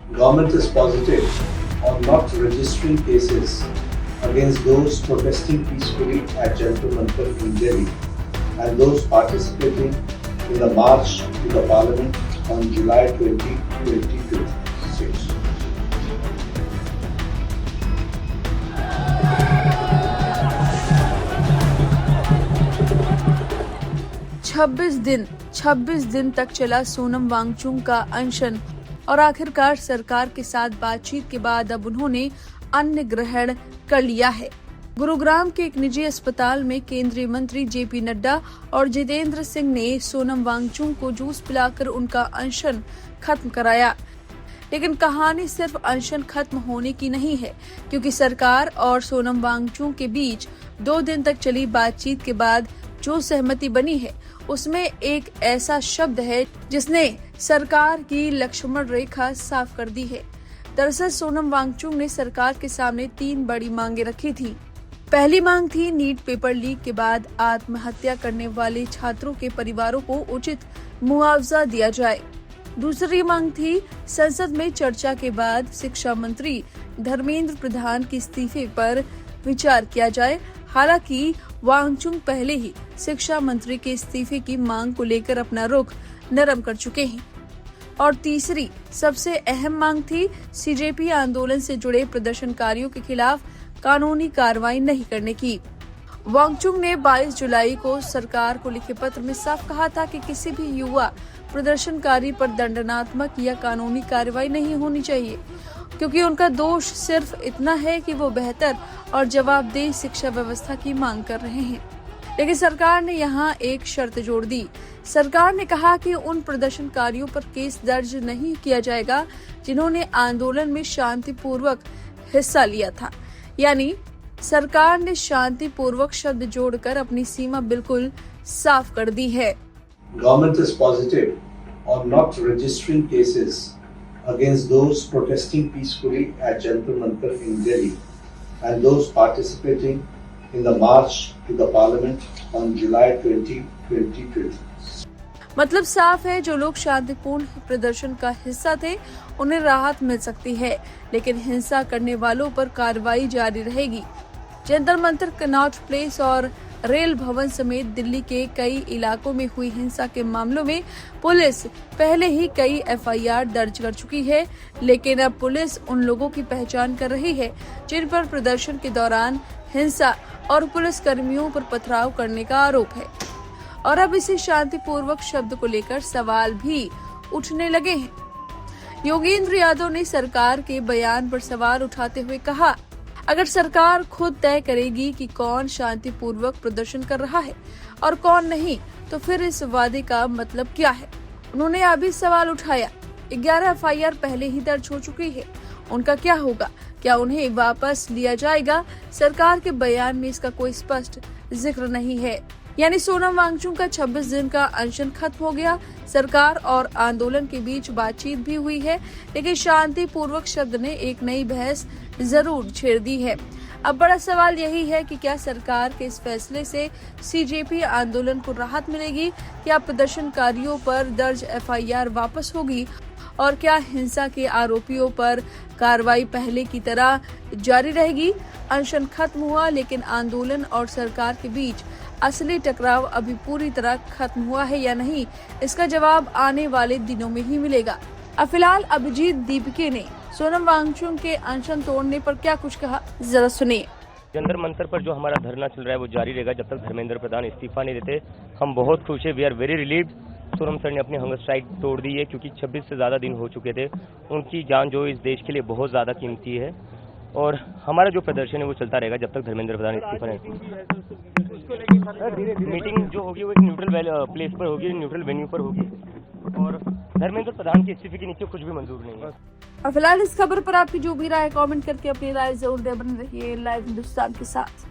Government is positive on not registering cases against those protesting peacefully at Jantar Mantar in Delhi and those participating in the march to the Parliament on July 20, 2026. छब्बीस दिन तक चला सोनम वांगचुक का अनशन और आखिरकार सरकार के साथ बातचीत के बाद अब उन्होंने अन्न ग्रहण कर लिया है। गुरुग्राम के एक निजी अस्पताल में केंद्रीय मंत्री जेपी नड्डा और जितेंद्र सिंह ने सोनम वांगचुक को जूस पिलाकर उनका अनशन खत्म कराया। लेकिन कहानी सिर्फ अनशन खत्म होने की नहीं है, क्योंकि सरकार और सोनम वांगचुक के बीच 2 दिन तक चली बातचीत के बाद जो सहमति बनी है उसमें एक ऐसा शब्द है जिसने सरकार की लक्ष्मण रेखा साफ कर दी है। दरअसल सोनम वांगचुक ने सरकार के सामने 3 बड़ी मांगे रखी थी। पहली मांग थी नीट पेपर लीक के बाद आत्महत्या करने वाले छात्रों के परिवारों को उचित मुआवजा दिया जाए। दूसरी मांग थी संसद में चर्चा के बाद शिक्षा मंत्री धर्मेंद्र प्रधान के इस्तीफे पर विचार किया जाए। हालांकि वांगचुक पहले ही शिक्षा मंत्री के इस्तीफे की मांग को लेकर अपना रुख नरम कर चुके हैं। और तीसरी सबसे अहम मांग थी सीजेपी आंदोलन से जुड़े प्रदर्शनकारियों के खिलाफ कानूनी कार्रवाई नहीं करने की। वांगचुक ने 22 जुलाई को सरकार को लिखे पत्र में साफ कहा था कि किसी भी युवा प्रदर्शनकारी पर दंडात्मक या कानूनी कार्रवाई नहीं होनी चाहिए, क्योंकि उनका दोष सिर्फ इतना है कि वो बेहतर और जवाबदेह शिक्षा व्यवस्था की मांग कर रहे हैं। लेकिन सरकार ने यहाँ एक शर्त जोड़ दी। सरकार ने कहा कि उन प्रदर्शनकारियों पर केस दर्ज नहीं किया जाएगा जिन्होंने आंदोलन में शांतिपूर्वक हिस्सा लिया था। यानी सरकार ने शांतिपूर्वक शब्द जोड़कर अपनी सीमा बिल्कुल साफ कर दी है। Government is positive on not registering cases against those protesting peacefully at Jantar Mantar in Delhi and those participating in the march to the Parliament on July 20, 2020. मतलब साफ है, जो लोग शांतिपूर्ण प्रदर्शन का हिस्सा थे उन्हें राहत मिल सकती है, लेकिन हिंसा करने वालों पर कार्रवाई जारी रहेगी। जंतर मंतर, कनॉट प्लेस और रेल भवन समेत दिल्ली के कई इलाकों में हुई हिंसा के मामलों में पुलिस पहले ही कई एफआईआर दर्ज कर चुकी है, लेकिन अब पुलिस उन लोगों की पहचान कर रही है जिन पर प्रदर्शन के दौरान हिंसा और पुलिस कर्मियों पर पथराव करने का आरोप है। और अब इसी शांतिपूर्वक शब्द को लेकर सवाल भी उठने लगे हैं। योगेंद्र यादव ने सरकार के बयान पर सवाल उठाते हुए कहा, अगर सरकार खुद तय करेगी कि कौन शांतिपूर्वक प्रदर्शन कर रहा है और कौन नहीं, तो फिर इस वादे का मतलब क्या है? उन्होंने अभी सवाल उठाया। 11 एफआईआर पहले ही दर्ज हो चुकी है, उनका क्या होगा? क्या उन्हें वापस लिया जाएगा? सरकार के बयान में इसका कोई स्पष्ट जिक्र नहीं है। यानी सोनम वांगचुक का 26 दिन का अनशन खत्म हो गया। सरकार और आंदोलन के बीच बातचीत भी हुई है, लेकिन शांतिपूर्वक शब्द ने एक नई बहस जरूर छेड़ दी है। अब बड़ा सवाल यही है कि क्या सरकार के इस फैसले से सीजेपी आंदोलन को राहत मिलेगी? क्या प्रदर्शनकारियों पर दर्ज एफआईआर वापस होगी? और क्या हिंसा के आरोपियों पर कार्रवाई पहले की तरह जारी रहेगी? अनशन खत्म हुआ, लेकिन आंदोलन और सरकार के बीच असली टकराव अभी पूरी तरह खत्म हुआ है या नहीं, इसका जवाब आने वाले दिनों में ही मिलेगा। अब फिलहाल अभिजीत दीपके ने सोनम वांगचुक के अनशन तोड़ने पर क्या कुछ कहा, जरा सुनिए। जंतर मंतर पर जो हमारा धरना चल रहा है वो जारी रहेगा जब तक धर्मेंद्र प्रधान इस्तीफा नहीं देते। हम बहुत खुश है, we are very relieved. Sonam sir ने अपनी हंगर स्ट्राइक तोड़ दी है, क्योंकि 26 से ज़्यादा दिन हो चुके थे। उनकी जान जो इस देश के लिए बहुत ज़्यादा कीमती है, और हमारा जो प्रदर्शन है वो चलता रहेगा जब तक धर्मेंद्र प्रधान इस्तीफा नहीं। मीटिंग जो होगी वो एक न्यूट्रल प्लेस पर होगी, न्यूट्रल वेन्यू पर होगी, और धर्मेंद्र प्रधान के इस्तीफे के नीचे कुछ भी मंजूर नहीं है। और फिलहाल इस खबर पर आपकी जो भी राय, कमेंट करके अपनी राय जरूर दे। बने रहिए लाइव हिंदुस्तान के साथ।